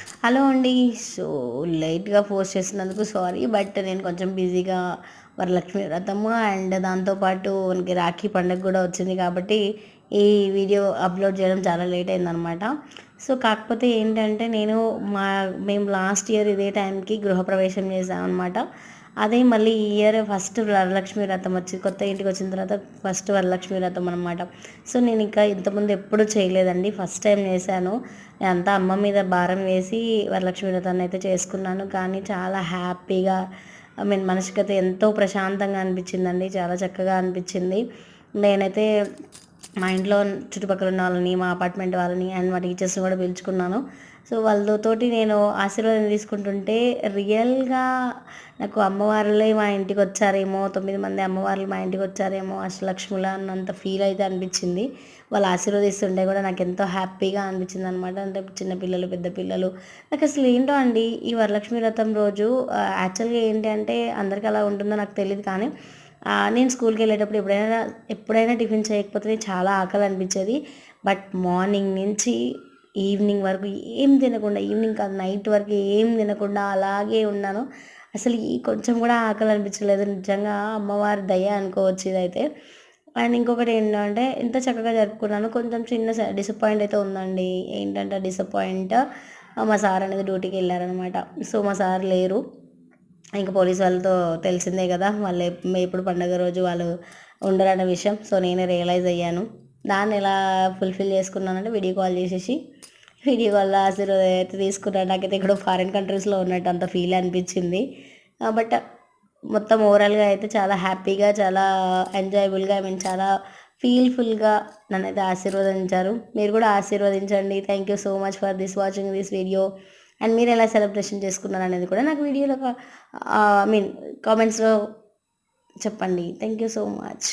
Hello అండి. So, లేట్‌గా post చేసినందుకు సారీ. బట్ నేను కొంచెం బిజీగా వరలక్ష్మి వ్రతము అండ్ దాంతో పాటు మనకి రాఖీ పండుగ గూడా వచ్చింది కాబట్టి, ఈ వీడియో అప్‌లోడ్ చేయడం చాలా లేట్ అయిందనమాట. సో, కాకపోతే ఏంటంటే మేము లాస్ట్ ఇయర్ ఇదే టైంకి గృహప్రవేశం చేశామనమాట. అదే మళ్ళీ ఈ ఇయర్ ఫస్ట్ వరలక్ష్మి వ్రతం కొత్త ఇంటికొచ్చిన తర్వాత ఫస్ట్ వరలక్ష్మి వ్రతం అనమాట. సో, నేనింకా ఇంతకుముందు ఎప్పుడూ చేయలేదండి. ఫస్ట్ టైం చేశాను. అంతా అమ్మ మీద భారం వేసి వరలక్ష్మి వ్రతాన్ని అయితే చేసుకున్నాను. కానీ చాలా హ్యాపీగా మనసుకైతే ఎంతో ప్రశాంతంగా అనిపించిందండి. చాలా చక్కగా అనిపించింది. నేనైతే మా ఇంట్లో చుట్టుపక్కల ఉన్న వాళ్ళని, మా అపార్ట్మెంట్ వాళ్ళని అండ్ మా టీచర్స్ని కూడా పిలుచుకున్నాను. సో, వాళ్ళతోటి నేను ఆశీర్వాదం తీసుకుంటుంటే రియల్‌గా నాకు అమ్మవారులే మా ఇంటికి వచ్చారేమో, 9 మంది అమ్మవార్లు మా ఇంటికి వచ్చారేమో అష్టలక్ష్ములా అన్నంత ఫీల్ అయితే అనిపించింది. వాళ్ళు ఆశీర్వదిస్తుంటే కూడా నాకు ఎంతో హ్యాపీగా అనిపించింది అనమాట. అంటే చిన్న పిల్లలు, పెద్ద పిల్లలు నాకు అసలు ఏంటో అండి ఈ వరలక్ష్మి వ్రతం రోజు యాక్చువల్‌గా ఏంటి అంటే అందరికి అలా ఉంటుందో నాకు తెలీదు కానీ నేను స్కూల్‌కి వెళ్ళేటప్పుడు ఎప్పుడైనా టిఫిన్ చేయకపోతే చాలా ఆకలి అనిపించేది. బట్ మార్నింగ్ నుంచి ఈవినింగ్ వరకు ఏం తినకుండా, ఈవినింగ్ కాదు నైట్ వరకు ఏం తినకుండా అలాగే ఉన్నాను. అసలు కొంచెం కూడా ఆకలి అనిపించలేదు. నిజంగా అమ్మవారి దయ అనుకోవచ్చు ఇదైతే. అండ్ ఇంకొకటి ఏంటంటే ఎంత చక్కగా జరుపుకున్నాను. కొంచెం చిన్న డిసప్పాయింట్ అయితే ఉందండి. ఏంటంటే డిసప్పాయింట్ మా సార్ అనేది డ్యూటీకి వెళ్ళారనమాట. సో, మా సార్ లేరు. ఇంక పోలీస్ వాళ్ళతో తెలిసిందే కదా! వాళ్ళు ఎప్పుడు పండుగ రోజు వాళ్ళు ఉండరన్న విషయం. సో, నేనే రియలైజ్ అయ్యాను. దాన్ని ఎలా ఫుల్‌ఫిల్ చేసుకున్నానంటే వీడియో కాల్ చేసేసి, వీడియో కాల్‌లో ఆశీర్వాదం అయితే తీసుకున్నాను. నాకైతే ఎక్కడో ఫారిన్ కంట్రీస్‌లో ఉన్నట్టు అంత ఫీల్ అనిపించింది. బట్ మొత్తం ఓవరాల్‌గా అయితే చాలా హ్యాపీగా, చాలా ఎంజాయబుల్‌గా చాలా ఫీల్‌ఫుల్‌గా నన్నైతే ఆశీర్వదించారు. మీరు కూడా ఆశీర్వదించండి. Thank you so much for watching this video. And మీరు ఎలా సెలబ్రేషన్ చేసుకున్నారనేది కూడా నాకు వీడియోలో ఐ మీన్ కామెంట్స్‌లో చెప్పండి. Thank you so much.